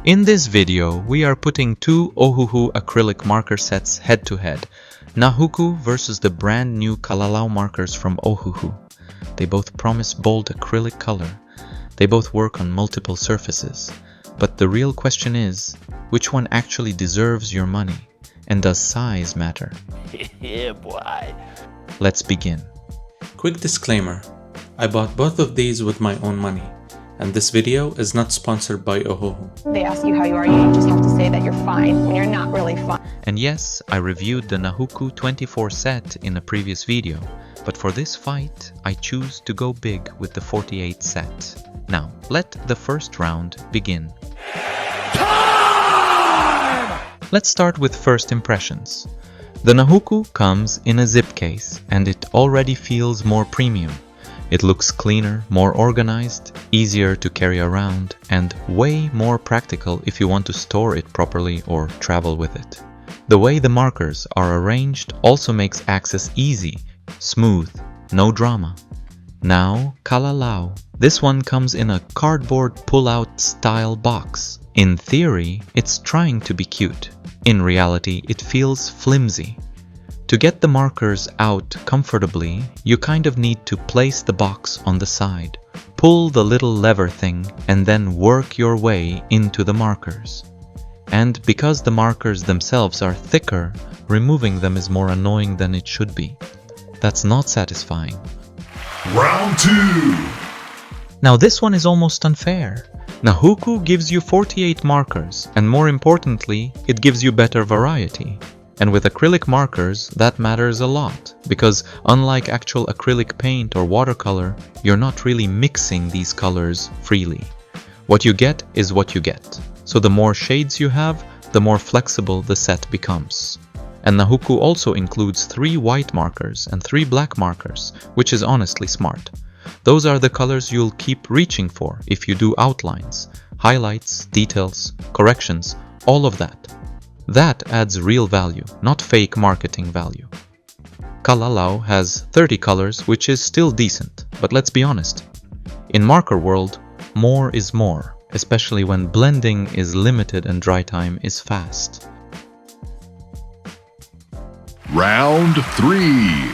In this video, we are putting two Ohuhu acrylic marker sets head to head, Nahuku versus the brand new Kalalau markers from Ohuhu. They both promise bold acrylic color. They both work on multiple surfaces. But the real question is, which one actually deserves your money? And does size matter? Yeah, boy. Let's begin. Quick disclaimer, I bought both of these with my own money, and this video is not sponsored by Ohuhu. They ask you how you are, you just have to say that you're fine when you're not really fine. And yes, I reviewed the Nahuku 24 set in a previous video, but for this fight, I choose to go big with the 48 set. Now, let the first round begin. Time! Let's start with first impressions. The Nahuku comes in a zip case, and it already feels more premium. It looks cleaner, more organized, easier to carry around, and way more practical if you want to store it properly or travel with it. The way the markers are arranged also makes access easy, smooth, no drama. Now, Kalalau. This one comes in a cardboard pull-out style box. In theory, it's trying to be cute. In reality, it feels flimsy. To get the markers out comfortably, you kind of need to place the box on the side, pull the little lever thing, and then work your way into the markers. And because the markers themselves are thicker, removing them is more annoying than it should be. That's not satisfying. Round 2! Now this one is almost unfair. Nahuku gives you 48 markers, and more importantly, it gives you better variety. And with acrylic markers, that matters a lot, because unlike actual acrylic paint or watercolor, you're not really mixing these colors freely. What you get is what you get. So the more shades you have, the more flexible the set becomes. And Nahuku also includes 3 white markers and 3 black markers, which is honestly smart. Those are the colors you'll keep reaching for if you do outlines, highlights, details, corrections, all of that. That adds real value, not fake marketing value. Kalalau has 30 colors, which is still decent, but let's be honest. In marker world, more is more, especially when blending is limited and dry time is fast. Round 3!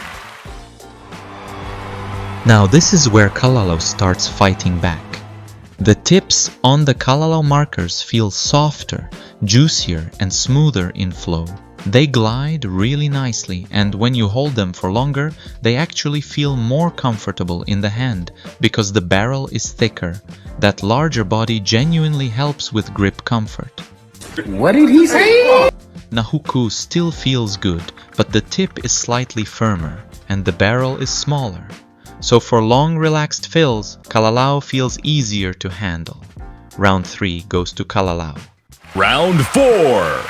Now this is where Kalalau starts fighting back. The tips on the Kalalau markers feel softer, juicier, and smoother in flow. They glide really nicely, and when you hold them for longer, they actually feel more comfortable in the hand because the barrel is thicker. That larger body genuinely helps with grip comfort. What did he say? Nahuku still feels good, but the tip is slightly firmer, and the barrel is smaller. So for long relaxed fills, Kalalau feels easier to handle. Round 3 goes to Kalalau. Round 4!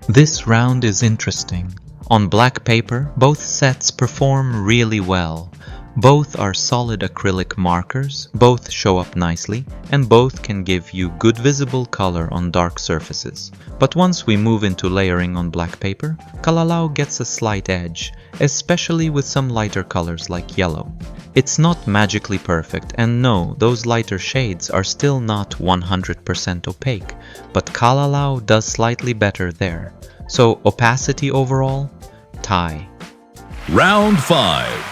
This round is interesting. On black paper, both sets perform really well. Both are solid acrylic markers, both show up nicely, and both can give you good visible color on dark surfaces. But once we move into layering on black paper, Kalalau gets a slight edge, especially with some lighter colors like yellow. It's not magically perfect, and no, those lighter shades are still not 100% opaque, but Kalalau does slightly better there. So opacity overall, tie. Round 5!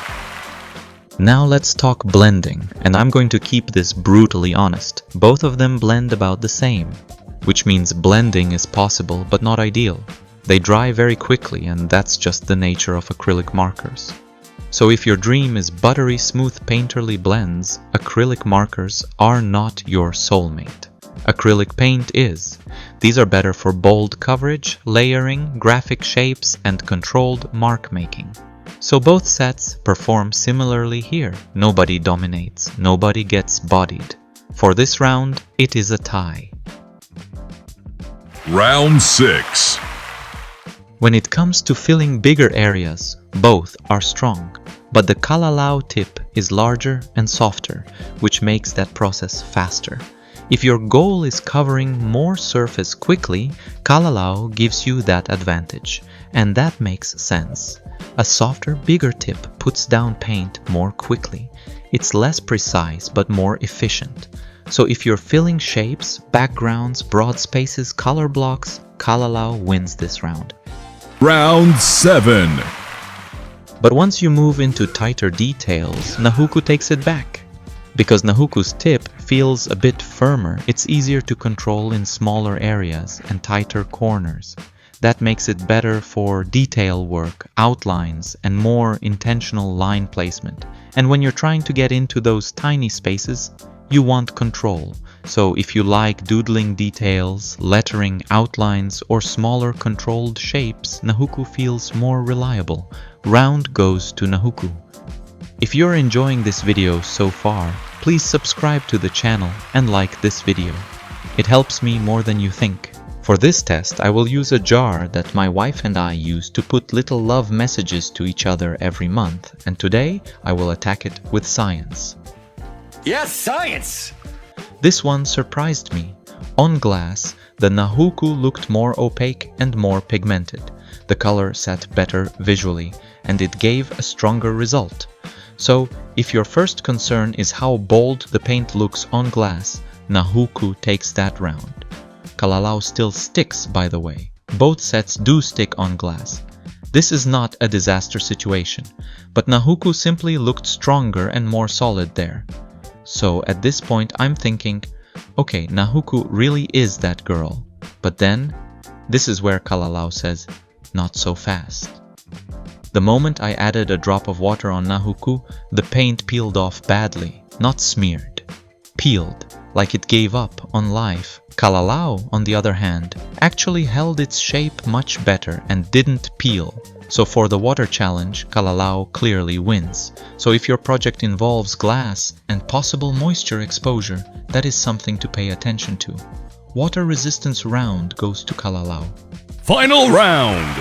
Now let's talk blending, and I'm going to keep this brutally honest. Both of them blend about the same, which means blending is possible but not ideal. They dry very quickly, and that's just the nature of acrylic markers. So if your dream is buttery smooth painterly blends, acrylic markers are not your soulmate. Acrylic paint is. These are better for bold coverage, layering, graphic shapes, and controlled mark making. So both sets perform similarly here. Nobody dominates, nobody gets bodied. For this round, it is a tie. Round 6! When it comes to filling bigger areas, both are strong. But the Kalalau tip is larger and softer, which makes that process faster. If your goal is covering more surface quickly, Kalalau gives you that advantage, and that makes sense. A softer, bigger tip puts down paint more quickly. It's less precise but more efficient. So if you're filling shapes, backgrounds, broad spaces, color blocks, Kalalau wins this round. Round 7. But once you move into tighter details, Nahuku takes it back. Because Nahuku's tip feels a bit firmer, it's easier to control in smaller areas and tighter corners. That makes it better for detail work, outlines, and more intentional line placement. And when you're trying to get into those tiny spaces, you want control. So if you like doodling details, lettering, outlines, or smaller controlled shapes, Nahuku feels more reliable. Round goes to Nahuku. If you're enjoying this video so far, please subscribe to the channel and like this video. It helps me more than you think. For this test, I will use a jar that my wife and I use to put little love messages to each other every month, and today I will attack it with science. Yes, science! This one surprised me. On glass, the Nahuku looked more opaque and more pigmented. The color sat better visually, and it gave a stronger result. So, if your first concern is how bold the paint looks on glass, Nahuku takes that round. Kalalau still sticks, by the way. Both sets do stick on glass. This is not a disaster situation, but Nahuku simply looked stronger and more solid there. So at this point I'm thinking, okay, Nahuku really is that girl. But then, this is where Kalalau says, not so fast. The moment I added a drop of water on Nahuku, the paint peeled off badly, not smeared. Peeled, like it gave up on life. Kalalau, on the other hand, actually held its shape much better and didn't peel. So for the water challenge, Kalalau clearly wins. So if your project involves glass and possible moisture exposure, that is something to pay attention to. Water resistance round goes to Kalalau. Final round.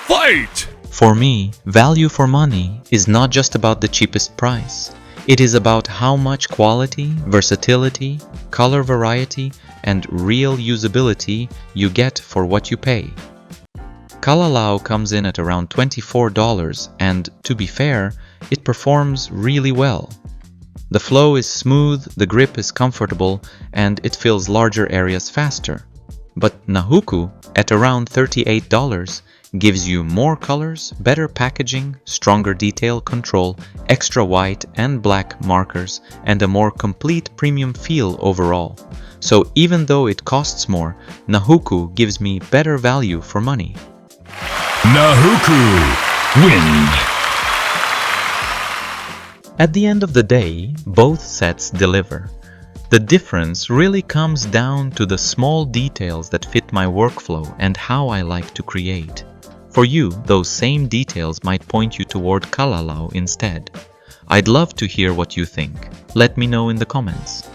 Fight! For me, value for money is not just about the cheapest price. It is about how much quality, versatility, color variety, and real usability you get for what you pay. Kalalau comes in at around $24, and to be fair, it performs really well. The flow is smooth, the grip is comfortable, and it fills larger areas faster. But Nahuku, at around $38, gives you more colors, better packaging, stronger detail control, extra white and black markers, and a more complete premium feel overall. So even though it costs more, Nahuku gives me better value for money. Nahuku wins. At the end of the day, both sets deliver. The difference really comes down to the small details that fit my workflow and how I like to create. For you, those same details might point you toward Kalalau instead. I'd love to hear what you think. Let me know in the comments.